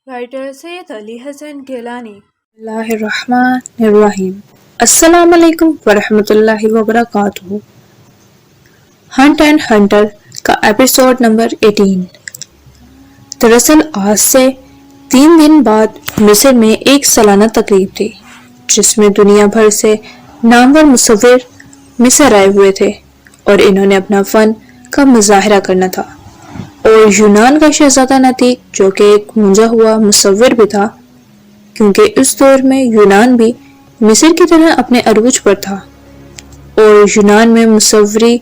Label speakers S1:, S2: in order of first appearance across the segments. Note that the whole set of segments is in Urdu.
S1: رائٹر سید علی حسن گیلانی۔
S2: اللہ الرحمن الرحیم۔ السلام علیکم ورحمۃ اللہ وبرکاتہ۔ ہنٹ اینڈ ہنٹر کا ایپیسوڈ نمبر 18۔ دراصل آج سے 3 دن بعد مصر میں ایک سالانہ تقریب تھی جس میں دنیا بھر سے نامور مصور مصر آئے ہوئے تھے اور انہوں نے اپنا فن کا مظاہرہ کرنا تھا، اور یونان کا شہزادہ نطیق جو کہ ایک مونجا ہوا مصور بھی تھا، کیونکہ اس دور میں یونان بھی مصر کی طرح اپنے عروج پر تھا، اور یونان میں مصوری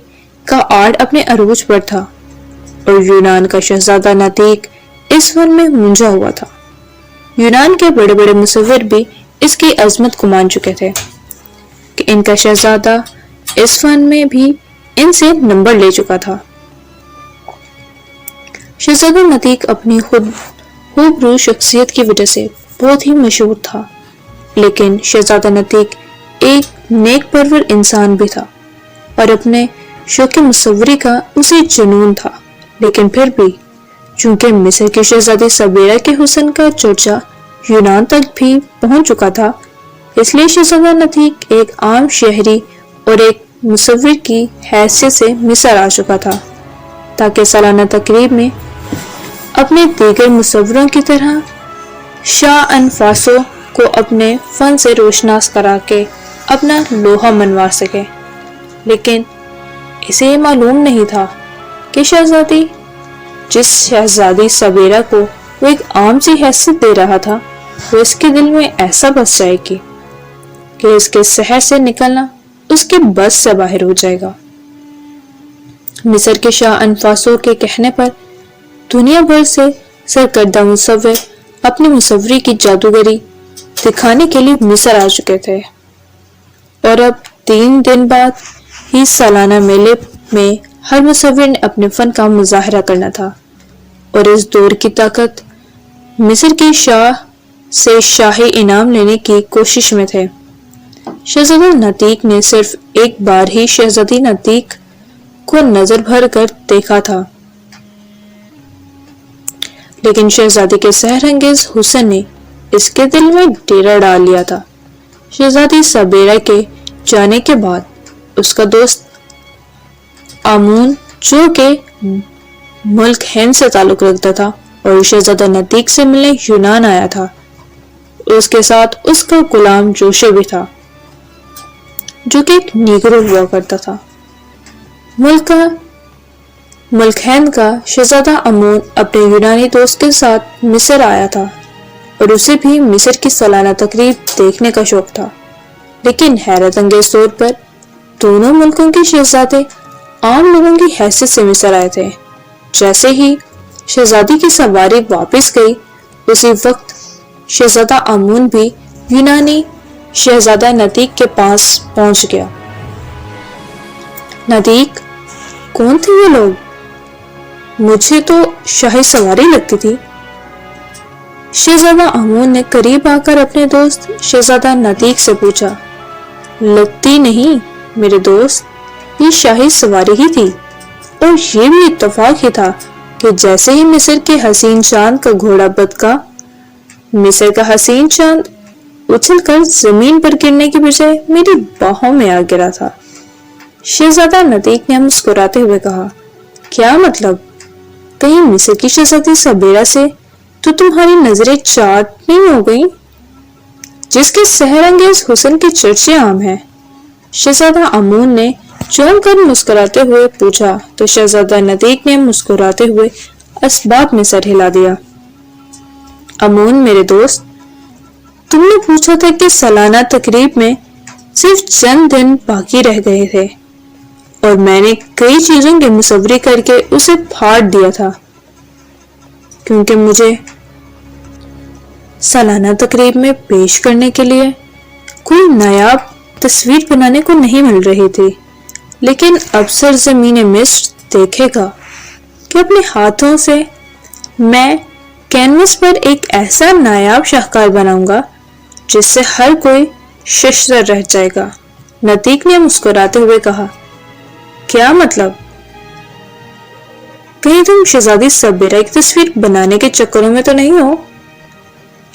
S2: کا آرٹ اپنے عروج پر تھا، اور یونان کا شہزادہ نطیق اس فن میں مونجا ہوا تھا۔ یونان کے بڑے بڑے مصور بھی اس کی عظمت کو مان چکے تھے کہ ان کا شہزادہ اس فن میں بھی ان سے نمبر لے چکا تھا۔ شہزادہ نطیق اپنی خوبرو شخصیت کی وجہ سے بہت ہی مشہور تھا، لیکن شہزادہ نطیق ایک نیک پرور انسان بھی تھا اور اپنے شوق مصوری کا اسی جنون تھا، لیکن پھر بھی چونکہ مصر کی شہزادی سبیرہ کے حسن کا چرچا یونان تک بھی پہنچ چکا تھا، اس لیے شہزادہ نطیق ایک عام شہری اور ایک مصور کی حیثیت سے مصر آ چکا تھا تاکہ سالانہ تقریب میں اپنے دیگر مصوروں کی طرح شاہ انفاسو کو اپنے فن سے روشناس کرا کے اپنا لوہا منوا سکے۔ لیکن اسے یہ معلوم نہیں تھا کہ شہزادی جس شہزادی سبیرہ کو وہ ایک عام سی حیثیت دے رہا تھا، وہ اس کے دل میں ایسا بس جائے گی کہ اس کے شہر سے نکلنا اس کے بس سے باہر ہو جائے گا۔ مصر کے شاہ انفاسو کے کہنے پر دنیا بھر سے سرکردہ مصور اپنی مصوری کی جادوگری دکھانے کے لیے مصر آ چکے تھے، اور اب 3 دن بعد ہی سالانہ میلے میں ہر مصور نے اپنے فن کا مظاہرہ کرنا تھا، اور اس دور کی طاقت مصر کے شاہ سے شاہی انعام لینے کی کوشش میں تھے۔ شہزادہ نطیق نے صرف ایک بار ہی شہزادی نطیق کو نظر بھر کر دیکھا تھا، لیکن شہزادی کے سحر انگیز حسن نے اس کے دل میں ڈیرا ڈال لیا تھا۔ شہزادی سبیرہ کے جانے کے بعد اس کا دوست آمون جو کہ ملک ہند سے تعلق رکھتا تھا اور شہزادہ نطیق سے ملنے یونان آیا تھا، اس کے ساتھ اس کا غلام جوشے بھی تھا جو کہ ایک نیگرو ہوا کرتا تھا۔ ملک ہند کا شہزادہ آمون اپنے یونانی دوست کے ساتھ مصر آیا تھا، اور اسے بھی مصر کی سالانہ تقریب دیکھنے کا شوق تھا، لیکن حیرت انگیز طور پر دونوں ملکوں کے شہزادے عام لوگوں کی حیثیت سے مصر آئے تھے۔ جیسے ہی شہزادی کی سواری واپس گئی، اسی وقت شہزادہ آمون بھی یونانی شہزادہ نطیق کے پاس پہنچ گیا۔ نطیق، کون تھے یہ لوگ؟ مجھے تو شاہی سواری لگتی تھی۔ شہزادہ آمون نے قریب آ کر اپنے دوست شہزادہ نطیق سے پوچھا۔ لگتی نہیں میرے دوست، یہ شاہی سواری ہی تھی، اور یہ بھی اتفاق ہی تھا کہ جیسے ہی مصر کے حسین چاند کا گھوڑا بدکا، مصر کا حسین چاند اچھل کر زمین پر گرنے کی بجائے میری باہوں میں آ گرا تھا۔ شہزادہ نطیق نے مسکراتے ہوئے کہا، کیا مطلب؟ کہیں مصر کی شہزادی سبیرہ سے تو تمہاری نظریں چاٹ نہیں ہو گئیں، جس کے سحر انگیز حسن کے چرچے عام ہیں؟ شہزادہ آمون نے چونک کر مسکراتے ہوئے پوچھا تو شہزادہ نطیق نے مسکراتے ہوئے اسباب میں سر ہلا دیا۔ آمون میرے دوست، تم نے پوچھا تھا کہ سالانہ تقریب میں صرف چند دن باقی رہ گئے تھے، اور میں نے کئی چیزوں کی مصوری کر کے اسے پھاڑ دیا تھا، کیونکہ مجھے سالانہ تقریب میں پیش کرنے کے لیے کوئی نایاب تصویر بنانے کو نہیں مل رہی تھی۔ لیکن اب سرزمین مصر دیکھے گا کہ اپنے ہاتھوں سے میں کینوس پر ایک ایسا نایاب شاہکار بناؤں گا جس سے ہر کوئی ششدر رہ جائے گا۔ نطیق نے مسکراتے ہوئے کہا، کیا مطلب؟ کہیں تم شہزادی سبیرہ کی تصویر بنانے کے چکروں میں تو نہیں ہو؟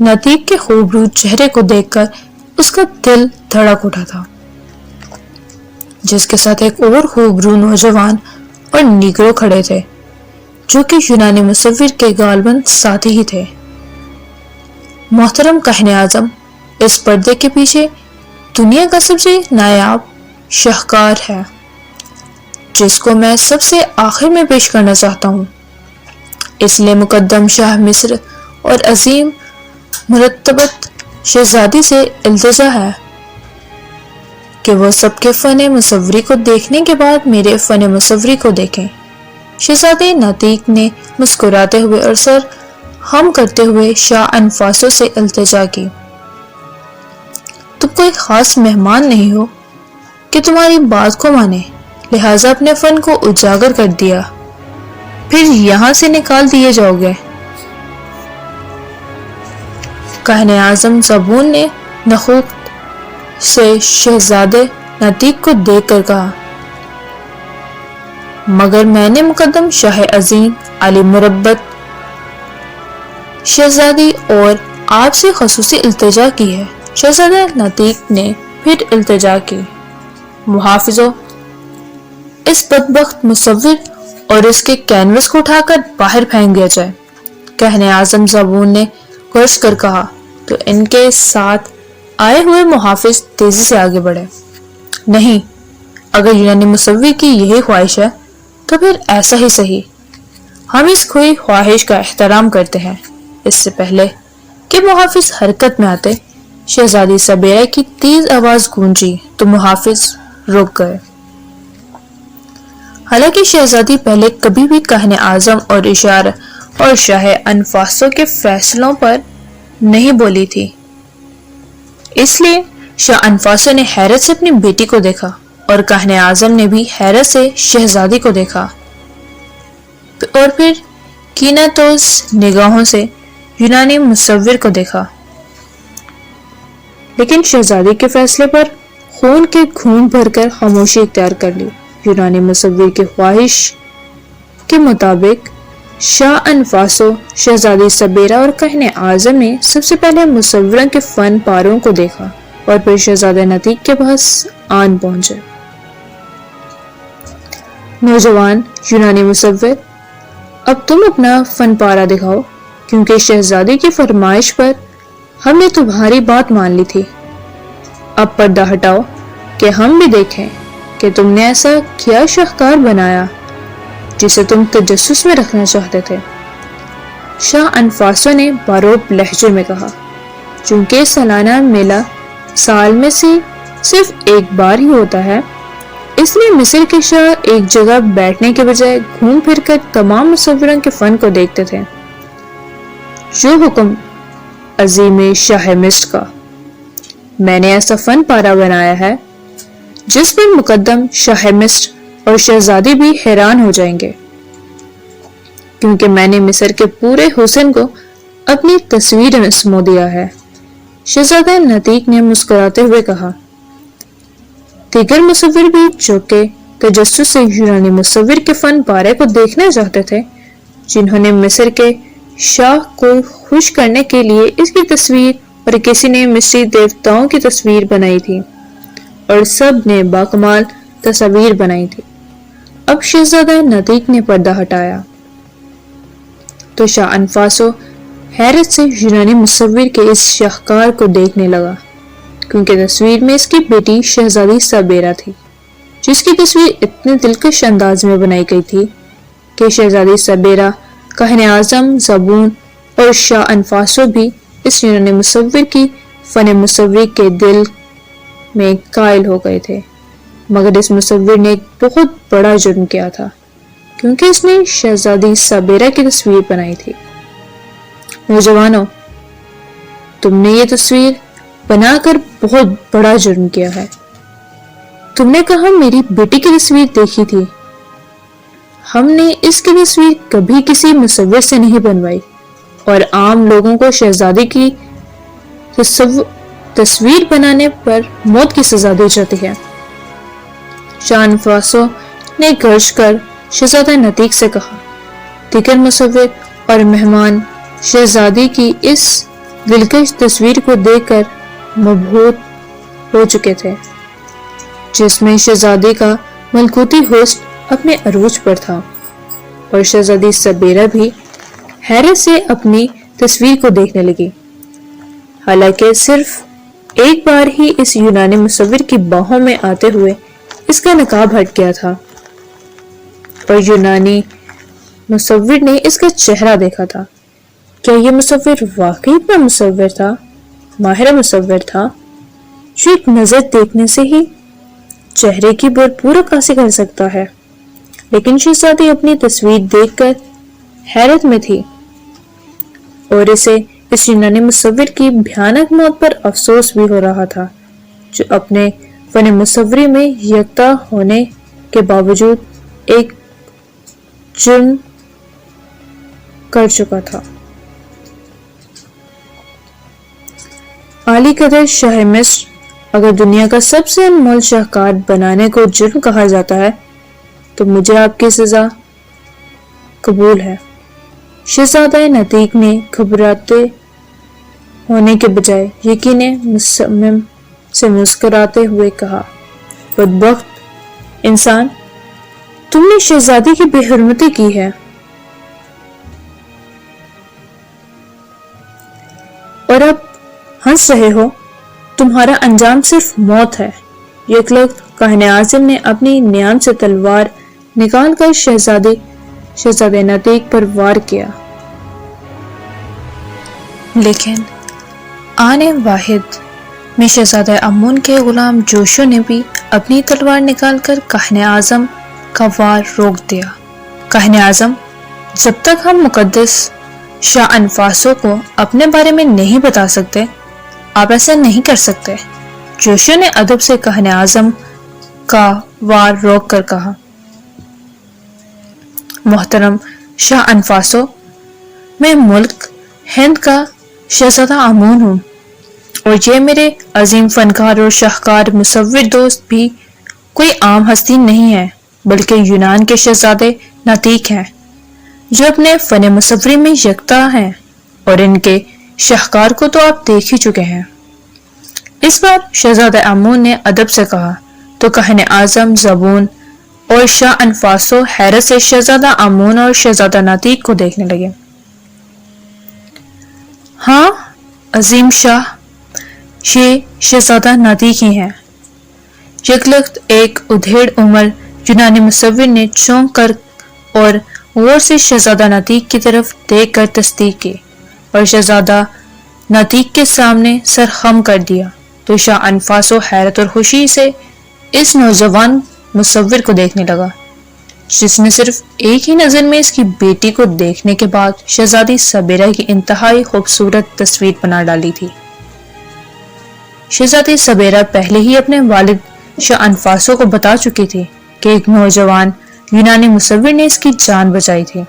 S1: نتیق کے خوبرو چہرے کو دیکھ کر اس کا دل دھڑک اٹھا تھا، جس کے ساتھ ایک اور خوبرو نوجوان اور نیگرو کھڑے تھے جو کہ یونانی مصور کے غالباً ساتھی ہی تھے۔ محترم کاہن اعظم، اس پردے کے پیچھے دنیا کا سب سے نایاب شاہکار ہے جس کو میں سب سے آخر میں پیش کرنا چاہتا ہوں۔ اس لیے مقدم شاہ مصر اور عظیم مرتبت شہزادی سے التجا ہے کہ وہ سب کے فن مصوری کو دیکھنے کے بعد میرے فن مصوری کو دیکھیں۔ شہزادی نتیق نے مسکراتے ہوئے اور سر ہم کرتے ہوئے شاہ انفاسو سے التجا کی، تم کوئی خاص مہمان نہیں ہو کہ تمہاری بات کو مانے، لہٰذا اپنے فن کو اجاگر کر دیا پھر یہاں سے نکال دیے جاؤ گے۔ کاہن اعظم زبون نے نخوت سے شہزادے نتیق کو دیکھ کر کہا، مگر میں نے مقدم شاہ عظیم علی مربت شہزادی اور آپ سے خصوصی التجا کی ہے۔ شہزادہ نتیق نے پھر التجا کی، محافظو، اس بدبخت مصور اور اس کے کینوس کو اٹھا کر باہر پھینک دیا جائے۔ کاہن اعظم زبون نے گرج کر کہا تو ان کے ساتھ آئے ہوئے محافظ تیزی سے آگے بڑھے۔ نہیں، اگر یونانی مصور کی یہی خواہش ہے تو پھر ایسا ہی صحیح، ہم اس کھوئی خواہش کا احترام کرتے ہیں۔ اس سے پہلے کہ محافظ حرکت میں آتے، شہزادی سبیرہ کی تیز آواز گونجی تو محافظ رک گئے۔ حالانکہ شہزادی پہلے کبھی بھی کاہن اعظم اور اشارہ اور شاہ انفاسو کے فیصلوں پر نہیں بولی تھی، اس لیے شاہ انفاسو نے حیرت سے اپنی بیٹی کو دیکھا اور کاہن اعظم نے بھی حیرت سے شہزادی کو دیکھا اور پھر کینہ توز نگاہوں سے یونانی مصور کو دیکھا، لیکن شہزادی کے فیصلے پر خون کے گھونٹ بھر کر خاموشی اختیار کر لی۔ یونانی مصور کی خواہش کے مطابق شاہ انفاسو، شہزادی سبیرہ اور کاہن اعظم نے سب سے پہلے مصوروں کے فن پاروں کو دیکھا اور پھر شہزادہ نتیق کے پاس آن پہنچے۔ نوجوان یونانی مصور، اب تم اپنا فن پارا دکھاؤ، کیونکہ شہزادی کی فرمائش پر ہم نے تمہاری بات مان لی تھی۔ اب پردہ ہٹاؤ کہ ہم بھی دیکھیں کہ تم نے ایسا کیا شاہکار بنایا جسے تم تجسس میں رکھنا چاہتے تھے۔ شاہ انفاسو نے باروب لہجے میں کہا، چونکہ سالانہ میلہ سال میں سے صرف ایک بار ہی ہوتا ہے، اس لیے مصر کے شاہ ایک جگہ بیٹھنے کے بجائے گھوم پھر کر تمام مصوروں کے فن کو دیکھتے تھے۔ جو حکم عظیم شاہ مصر کا، میں نے ایسا فن پارا بنایا ہے جس پر مقدم شاہ مصر اور شہزادی بھی حیران ہو جائیں گے، کیونکہ میں نے مصر کے پورے حسن کو اپنی تصویر میں سمو دیا ہے۔ شہزادہ نتیق نے مسکراتے ہوئے کہا، دیگر مصور بھی جو کہ تجسس سے یونانی مصور کے فن پارے کو دیکھنا چاہتے تھے، جنہوں نے مصر کے شاہ کو خوش کرنے کے لیے اس کی تصویر اور کسی نے مصری دیوتاؤں کی تصویر بنائی تھی اور سب نے باکمال تصاویر بنائی تھی۔ اب شہزادہ نتیق نے پردہ ہٹایا تو شاہ انفاسو حیرت سے یونانی مصور کے اس شاہکار کو دیکھنے لگا، کیونکہ تصویر میں اس کی بیٹی شہزادی سبیرہ تھی، جس کی تصویر اتنے دلکش انداز میں بنائی گئی تھی کہ شہزادی سبیرہ، کاہن اعظم زبون اور شاہ انفاسو بھی اس یونانی مصور کی فن مصوری کے دل میں قائل ہو گئے تھے۔ مگر اس مصور نے ایک بہت بڑا جرم کیا تھا، کیونکہ اس نے شہزادی سبیرہ کی تصویر بنائی تھی۔ نوجوانوں، تم نے یہ تصویر بنا کر بہت بڑا جرم کیا ہے۔ تم نے کہا میری بیٹی کی تصویر دیکھی تھی، ہم نے اس کی تصویر کبھی کسی مصور سے نہیں بنوائی، اور عام لوگوں کو شہزادی کی تصویر بنانے پر موت کی سزا دی جاتی ہے۔ شاہ انفاسو نے گرج کر شہزادہ نتیق سے کہا، دیگر مصور اور مہمان شہزادی کی اس
S2: دلکش تصویر کو دیکھ کر مبہوت ہو چکے تھے، جس میں شہزادی کا ملکوتی حسن اپنے عروج پر تھا، اور شہزادی سبیرہ بھی حیرت سے اپنی تصویر کو دیکھنے لگی۔ حالانکہ صرف ایک بار ہی اس یونانی مصور کی باہوں میں آتے ہوئے اس کا نقاب ہٹ گیا تھا، اور یونانی مصور نے اس کا چہرہ دیکھا تھا۔ کیا یہ مصور واقعی اتنا مصور تھا، ماہر مصور تھا، جو ایک نظر دیکھنے سے ہی چہرے کی بھرپور عکاسی کر سکتا ہے؟ لیکن شہزادی اپنی تصویر دیکھ کر حیرت میں تھی، اور اسے اس یونانی مصور کی بھیانک موت پر افسوس بھی ہو رہا تھا، جو اپنے فن مصوری میں یکتا ہونے کے باوجود ایک جرم کر چکا تھا۔ عالی قدر شاہ مصر اگر دنیا کا سب سے انمول شاہکار بنانے کو جرم کہا جاتا ہے تو مجھے آپ کی سزا قبول ہے۔ شہزادہ نطیق نے گھبراتے ہونے کے بجائے یقین مصمم سے مسکراتے ہوئے کہا، بدبخت انسان، تم نے شہزادی کی بے حرمتی کی ہے، اور اب ہنس رہے ہو۔ تمہارا انجام صرف موت ہے۔ یک لخت کاہن اعظم نے اپنی نیام سے تلوار نکال کر شہزادہ نطیق پر وار کیا، لیکن آن واحد میں شہزادہ امون کے غلام جوشو نے بھی اپنی تلوار نکال کر کاہن اعظم کا وار روک دیا۔ کاہن اعظم، جب تک ہم مقدس شاہ انفاسو کو اپنے بارے میں نہیں بتا سکتے، آپ ایسا نہیں کر سکتے۔ جوشو نے ادب سے کاہن اعظم کا وار روک کر کہا، محترم شاہ انفاسو، میں ملک ہند کا شہزادہ امون ہوں، اور یہ میرے عظیم فنکار اور شاہکار مصور دوست بھی کوئی عام ہستی نہیں ہے، بلکہ یونان کے شہزادے نطیق ہیں، جو اپنے فن مصوری میں یکتا ہیں، اور ان کے شاہکار کو تو آپ دیکھ ہی چکے ہیں۔ اس بار شہزادہ امون نے ادب سے کہا تو کاہن اعظم زبون اور شاہ انفاسو حیرت سے شہزادہ امون اور شہزادہ نطیق کو دیکھنے لگے۔ ہاں عظیم شاہ، یہ شہزادہ نطیق ہی ہیں۔ یک لخت ایک ادھیڑ عمر یونانی مصور نے چونک کر اور غور سے شہزادہ نطیق کی طرف دیکھ کر تصدیق کی، اور شہزادہ نطیق کے سامنے سر خم کر دیا تو شاہ انفاسو حیرت اور خوشی سے اس نوجوان مصور کو دیکھنے لگا، جس نے صرف ایک ہی نظر میں اس کی بیٹی کو دیکھنے کے بعد شہزادی سبیرہ کی انتہائی خوبصورت تصویر بنا ڈالی تھی۔ شہزادی سبیرہ پہلے ہی اپنے والد شاہ انفاسو کو بتا چکی تھی کہ ایک نوجوان یونانی مصور نے اس کی جان بچائی تھی،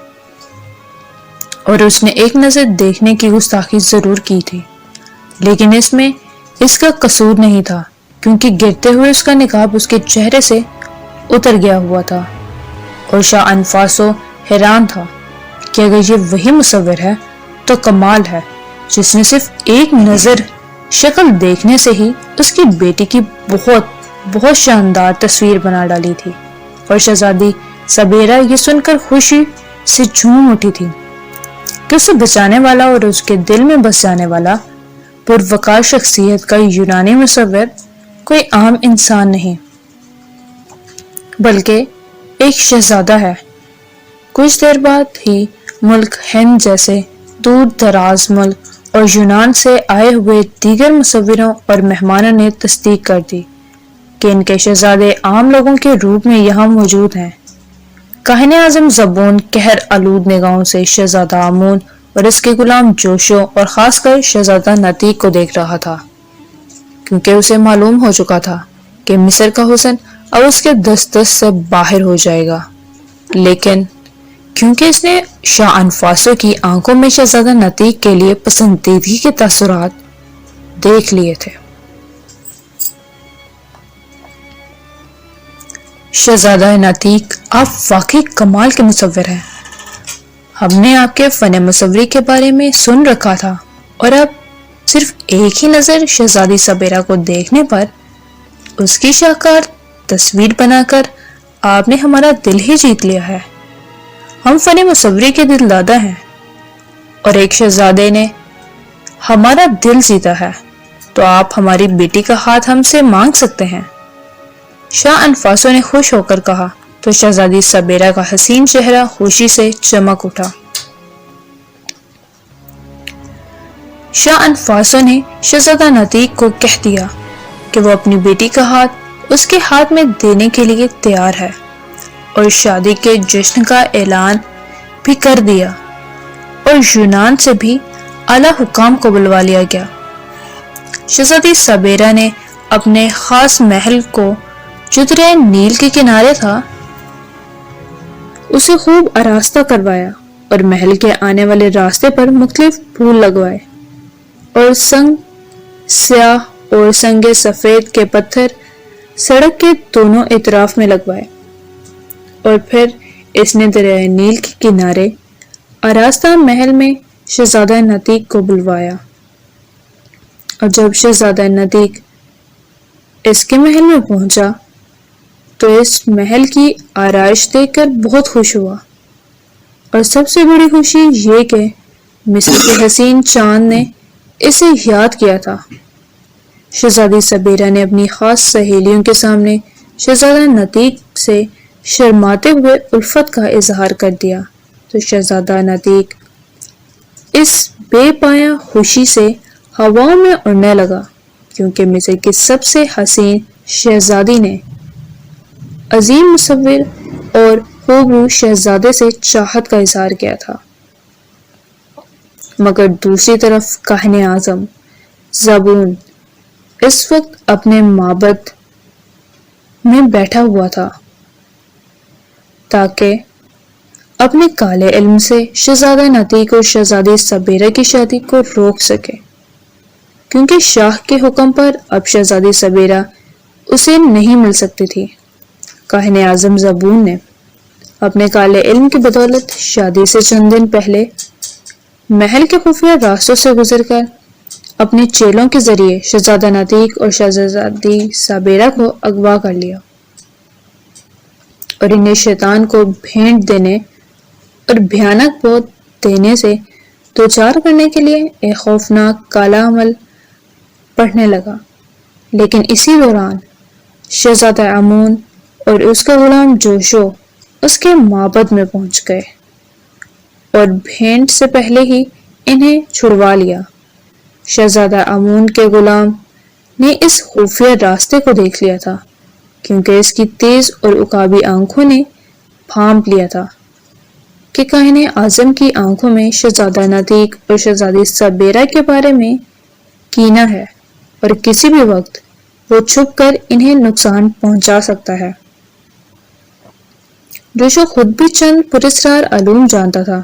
S2: اور اس نے ایک نظر دیکھنے کی گستاخی ضرور کی تھی، لیکن اس میں اس کا قصور نہیں تھا، کیونکہ گرتے ہوئے اس کا نقاب اس کے چہرے سے اتر گیا ہوا تھا، اور شاہ انفاسو حیران تھا کہ اگر یہ وہی مصور ہے تو کمال ہے، جس نے صرف ایک نظر شکل دیکھنے سے ہی اس کی بیٹی کی بہت شاندار تصویر بنا ڈالی تھی۔ اور شہزادی سبیرہ یہ سن کر خوشی سے جھوم اٹھی تھی کہ اسے بچانے والا اور اس کے دل میں بس جانے والا پروقار شخصیت کا یونانی مصور کوئی عام انسان نہیں، بلکہ ایک شہزادہ ہے۔ کچھ دیر بعد ہی ملک ہند جیسے دور دراز ملک اور یونان سے آئے ہوئے دیگر مصوروں اور مہمانوں نے تصدیق کر دی کہ ان کے شہزادے عام لوگوں کے روپ میں یہاں موجود ہیں۔ کاہن اعظم زبون قہر آلود نگاہوں سے شہزادہ امون اور اس کے غلام جوشو اور خاص کر شہزادہ نطیق کو دیکھ رہا تھا، کیونکہ اسے معلوم ہو چکا تھا کہ مصر کا حسن اب اس کے دست سے باہر ہو جائے گا، لیکن کیونکہ اس نے شاہ انفاسو کی آنکھوں میں شہزادہ نطیق کے لیے پسندیدگی کے تاثرات دیکھ لیے تھے۔ شہزادہ نطیق، آپ واقعی کمال کے مصور ہیں۔ ہم نے آپ کے فن مصوری کے بارے میں سن رکھا تھا، اور اب
S1: صرف ایک ہی نظر شہزادی سبیرہ کو دیکھنے پر اس کی شاہکار تصویر بنا کر آپ نے ہمارا دل ہی جیت لیا ہے۔ ہم فن مصوری کے دل دادا ہیں اور ایک شہزادے نے ہمارا دل جیتا ہے، تو آپ ہماری بیٹی کا ہاتھ ہم سے مانگ سکتے ہیں۔ شاہ انفاسو نے خوش ہو کر کہا تو شہزادی سبیرہ کا حسین چہرہ خوشی سے چمک اٹھا۔ شاہ انفاسو نے شہزادہ نطیق کو کہہ دیا کہ وہ اپنی بیٹی کا ہاتھ اس کے ہاتھ میں دینے کے لیے تیار ہے، اور شادی کے جشن کا اعلان بھی کر دیا، اور یونان سے بھی اعلیٰ حکام کو بلوا لیا گیا۔ شہزادی سبیرہ نے اپنے خاص محل کو جو دریا نیل کے کنارے تھا اسے خوب آراستہ کروایا، اور محل کے آنے والے راستے پر مختلف پھول لگوائے، اور سنگ سیاہ اور سنگ سفید کے پتھر سڑک کے دونوں اطراف میں لگوائے، اور پھر اس نے دریائے نیل کے کنارے آراستہ محل میں شہزادہ نطیق کو بلوایا۔ اور جب شہزادہ نطیق اس کے محل میں پہنچا تو اس محل کی آرائش دیکھ کر بہت خوش ہوا، اور سب سے بڑی خوشی یہ کہ مصر کے حسین چاند نے اسے یاد کیا تھا۔ شہزادی سبیرہ نے اپنی خاص سہیلیوں کے سامنے شہزادہ نطیق سے شرماتے ہوئے الفت کا اظہار کر دیا، تو شہزادہ نطیق اس بے پایہ خوشی سے ہواؤں میں اڑنے لگا، کیونکہ مصر کی سب سے حسین شہزادی نے عظیم مصور اور خوبرو شہزادے سے چاہت کا اظہار کیا تھا۔ مگر دوسری طرف کاہن اعظم زبون اس وقت اپنے معبد میں بیٹھا ہوا تھا تاکہ اپنے کالے علم سے شہزادہ نطیق اور شہزادی سبیرہ کی شادی کو روک سکے، کیونکہ شاہ کے حکم پر اب شہزادی سبیرہ اسے نہیں مل سکتی تھی۔ کاہن اعظم زبون نے اپنے کالے علم کی بدولت شادی سے چند دن پہلے محل کے خفیہ راستوں سے گزر کر اپنے چیلوں کے ذریعے شہزادہ نطیق اور شہزادی سبیرہ کو اغوا کر لیا، اور انہیں شیطان کو بھیٹ دینے اور بھیانک موت دینے سے دوچار کرنے کے لیے ایک خوفناک کالا عمل پڑھنے لگا۔ لیکن اسی دوران شہزادہ امون اور اس کا غلام جوشو اس کے معبد میں پہنچ گئے اور بھیٹ سے پہلے ہی انہیں چھڑوا لیا۔ شہزادہ امون کے غلام نے اس خفیہ راستے کو دیکھ لیا تھا، کیونکہ اس کی تیز اور عقابی آنکھوں نے بھانپ لیا تھا کہ کاہن اعظم کی آنکھوں میں شہزادہ نطیق اور شہزادی سبیرہ کے بارے میں کینہ ہے، اور کسی بھی وقت وہ چھپ کر انہیں نقصان پہنچا سکتا ہے۔ جوشو خود بھی چند پراسرار علوم جانتا تھا۔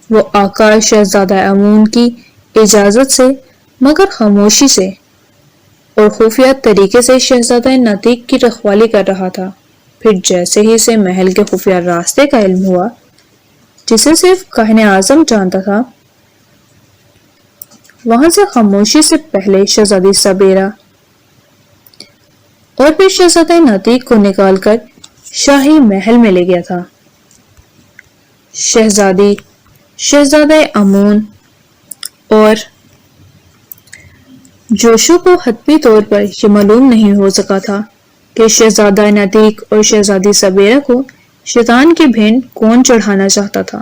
S1: وہ آقا شہزادہ امون کی اجازت سے مگر خاموشی سے اور خفیہ طریقے سے شہزادہ نطیق کی رکھوالی کر رہا تھا۔ پھر جیسے ہی اسے محل کے خفیہ راستے کا علم ہوا جسے صرف کاہن اعظم جانتا تھا، وہاں سے خاموشی سے پہلے شہزادی سبیرہ اور پھر شہزادہ نطیق کو نکال کر شاہی محل میں لے گیا تھا۔ شہزادہ امون اور جوشو کو حتمی طور پر یہ معلوم نہیں ہو سکا تھا کہ شہزادہ نطیق اور شہزادی سبیرہ کو شیطان کی بھینٹ کون چڑھانا چاہتا تھا،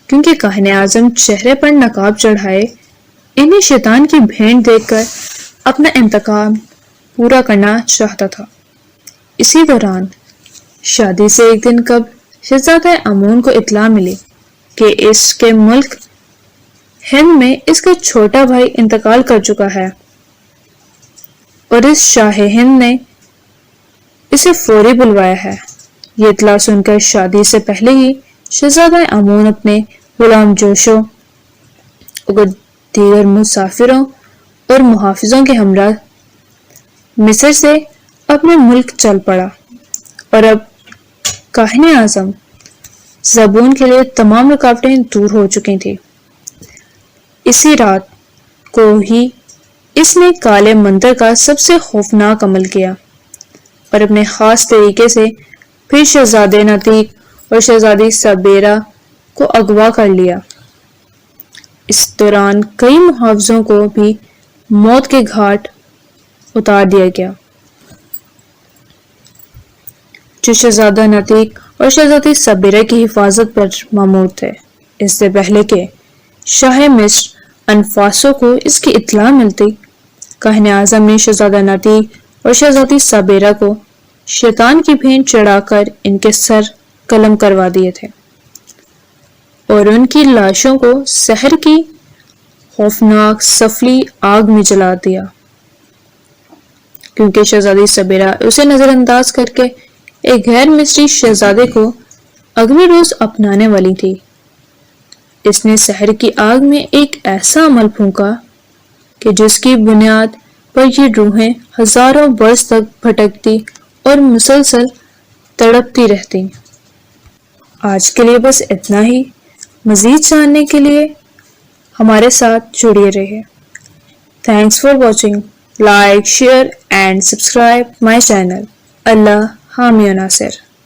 S1: کیونکہ کاہن اعظم چہرے پر نقاب چڑھائے انہیں شیطان کی بھینٹ دیکھ کر اپنا انتقام پورا کرنا چاہتا تھا۔ اسی دوران شادی سے ایک دن قبل شہزادہ امون کو اطلاع ملی کہ اس کے ملک ہند میں اس کا چھوٹا بھائی انتقال کر چکا ہے، اور اس شاہ ہند نے اسے فوری بلوایا ہے۔ یہ اطلاع سن کر شادی سے پہلے ہی شہزادہ امون اپنے غلام جوشو اور دیگر مسافروں اور محافظوں کے ہمراہ مصر سے اپنے ملک چل پڑا، اور اب کاہن اعظم زبون کے لیے تمام رکاوٹیں دور ہو چکی تھیں۔ اسی رات
S2: کو ہی اس نے کالے مندر کا سب سے خوفناک عمل کیا اور اپنے خاص طریقے سے پھر شہزادے نتیق اور شہزادی سبیرا کو اغوا کر لیا۔ اس دوران کئی محافظوں کو بھی موت کے گھاٹ اتار دیا گیا، جو شہزادہ نتیق اور شہزادی سبیرا کی حفاظت پر مامور تھے۔ اس سے پہلے کہ شاہ مصر انفاسو کو اس کی اطلاع ملتی، کاہن اعظم نے شہزادہ نتیق اور شہزادی سبیرا کو شیطان کی بھینٹ چڑھا کر ان کے سر قلم کروا دیے تھے اور ان کی لاشوں کو سحر کی خوفناک سفلی آگ میں جلا دیا، کیونکہ شہزادی سبیرا اسے نظر انداز کر کے ایک غیر مصری شہزادے کو اگلے روز اپنانے والی تھی۔ اس نے سحر کی آگ میں ایک ایسا عمل پھونکا کہ جس کی بنیاد پر یہ روحیں ہزاروں برس تک بھٹکتی اور مسلسل تڑپتی رہتی۔ آج کے لیے بس اتنا ہی۔ مزید جاننے کے لیے ہمارے ساتھ جڑے رہے۔ Thanks for watching. Like, share and subscribe my channel. اللہ حامی و ناصر۔